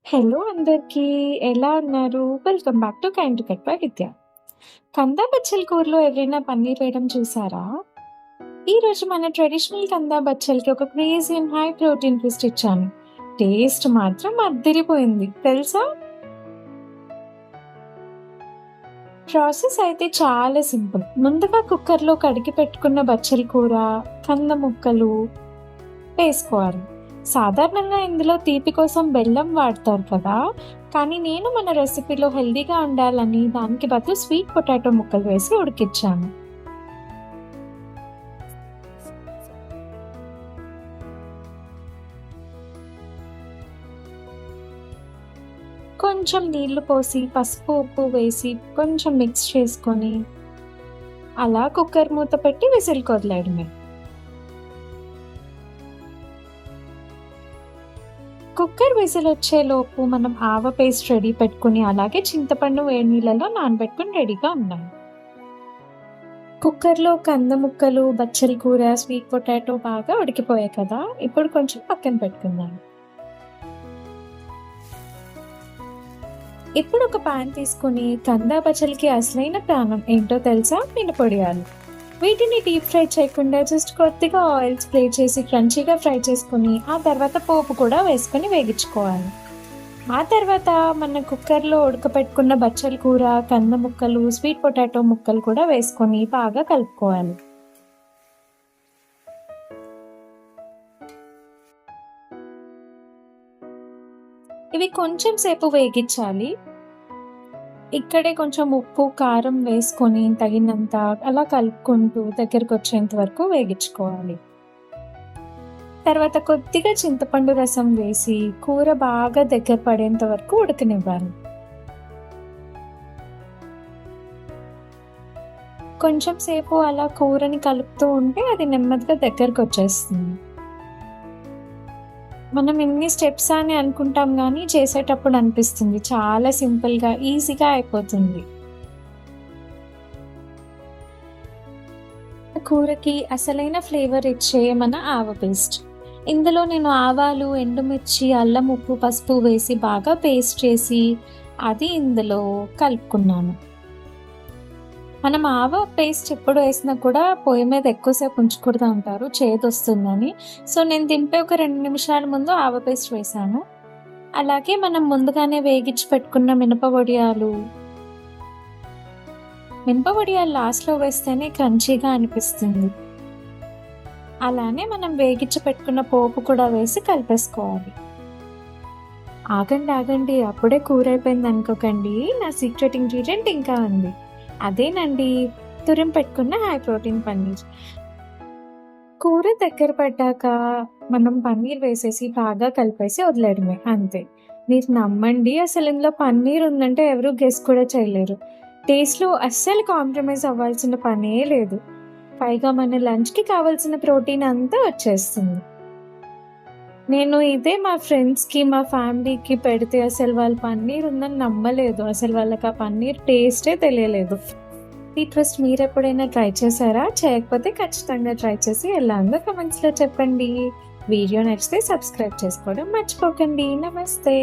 Hello అందరికీ. ఎలా ఉన్నారు? Welcome back to kind to cut by Vidya. కందా బచ్చల కూరలో ఎవరైనా పన్నీర్ వేయడం చూసారా? ఈరోజు మన ట్రెడిషనల్ కందా బచ్చలకి ఒక crazy and high protein twist ఇచ్చాను. టేస్ట్ మాత్రం అద్దిరిపోయింది తెలుసా? ప్రాసెస్ అయితే చాలా సింపుల్. ముందుగా కుక్కర్లో కడిగి పెట్టుకున్న బచ్చల కూర, కంద ముక్కలు వేసుకోవాలి. సాధారణంగా ఇందులో తీపి కోసం బెల్లం వాడతారు కదా! కానీ నేను మన రెసిపీలో హెల్తీగా ఉండాలని దానికి బదులు స్వీట్ పొటాటో ముక్కలు వేసి ఉడికిచ్చాను. కొంచెం నీళ్లు పోసి, పసుపు, ఉప్పు వేసి కొంచెం మిక్స్ చేసుకొని అలా కుక్కర్ మూత పెట్టి విజిల్‌కి వదిలేయడమే. కుక్కర్ విజిల్ వచ్చేలోపు మనం ఆవ పేస్ట్ రెడీ పెట్టుకుని, అలాగే చింతపండు వేడి నీళ్ళలో నానబెట్టుకుని రెడీగా ఉండాలి. కుక్కర్‌లో కంద ముక్కలు, బచ్చల కూర, స్వీట్ పొటాటో బాగా ఉడికిపోయాయి కదా! ఇప్పుడు కొంచెం పక్కన పెట్టుకుందాం. ఇప్పుడు ఒక పాన్ తీసుకొని కంద బచ్చలకి అసలైన ప్రాణం ఏంటో తెలుసా? మినపొడియాలు. వీటిని డీప్ ఫ్రై చేయకుండా జస్ట్ కొద్దిగా ఆయిల్ స్ప్రే చేసి క్రంచీగా ఫ్రై చేసుకొని, ఆ తర్వాత పోపు కూడా వేసుకొని వేగించుకోవాలి. ఆ తర్వాత మన కుక్కర్లో ఉడకపెట్టుకున్న బచ్చల కూర, కంద ముక్కలు, స్వీట్ పొటాటో ముక్కలు కూడా వేసుకొని బాగా కలుపుకోవాలి. ఇవి కొంచెం సేపు వేగించాలి. ఇక్కడే కొంచెం ఉప్పు, కారం వేసుకొని తగినంత అలా కలుపుకుంటూ దగ్గరకొచ్చేంత వరకు వేగించుకోవాలి. తర్వాత కొద్దిగా చింతపండు రసం వేసి కూర బాగా దగ్గర పడేంత వరకు ఉడకనివ్వాలి. కొంచెం సేపు అలా కూరని కలుపుతూ ఉంటే అది నెమ్మదిగా దగ్గరకొచ్చేస్తుంది. మనం ఇన్ని స్టెప్సా అని అనుకుంటాం గానీ, చేసేటప్పుడు అనిపిస్తుంది చాలా సింపుల్‌గా, ఈజీగా అయిపోతుంది. కూరకి అసలైన ఫ్లేవర్ ఇచ్చే మన ఆవ పేస్ట్. ఇందులో నేను ఆవాలు, ఎండుమిర్చి, అల్లం, ఉప్పు, పసుపు వేసి బాగా పేస్ట్ చేసి అది ఇందులో కలుపుకున్నాను. మనం ఆవ పేస్ట్ ఎప్పుడు వేసినా కూడా పొయ్యి మీద ఎక్కువసేపు ఉంచకూడదు అంటారు, చేదొస్తుందని. సో, నేను దింపే ఒక 2 నిమిషాల ముందు ఆవ పేస్ట్ వేశాను. అలాగే మనం ముందుగానే వేగించి పెట్టుకున్న మినప వడియాలు లాస్ట్‌లో వేస్తేనే క్రంచీగా అనిపిస్తుంది. అలానే మనం వేగించి పెట్టుకున్న పోపు కూడా వేసి కలిపేసుకోవాలి. ఆగండి అప్పుడే కూర అయిపోయింది అనుకోకండి. నా సీక్రెట్ ఇంగ్రీడియంట్ ఇంకా ఉంది. అదేనండి, తురిమి పెట్టుకున్న హై ప్రోటీన్ పన్నీర్. కూర దగ్గర పడ్డాక మనం పన్నీర్ వేసేసి బాగా కలిపేసి వదిలేయడమే అంతే. మీరు నమ్మండి, అసలు ఇందులో పన్నీర్ ఉందంటే ఎవరు గెస్ కూడా చేయలేరు. టేస్ట్‌లో అస్సలు కాంప్రమైజ్ అవ్వాల్సిన పనే లేదు. పైగా మన లంచ్‌కి కావాల్సిన ప్రోటీన్ అంతా వచ్చేస్తుంది. నేను ఇదే మా ఫ్రెండ్స్‌కి, మా ఫ్యామిలీకి పెడితే అసలు వాళ్ళు పన్నీర్ ఉందని నమ్మలేదు. అసలు వాళ్ళకి ఆ పన్నీర్ టేస్టే తెలియలేదు. ఈ ట్విస్ట్ మీరెప్పుడైనా ట్రై చేశారా? చేయకపోతే ఖచ్చితంగా ట్రై చేసి ఎలా ఉందో కామెంట్స్‌లో చెప్పండి. వీడియో నచ్చితే సబ్స్క్రైబ్ చేసుకోవడం మర్చిపోకండి. నమస్తే.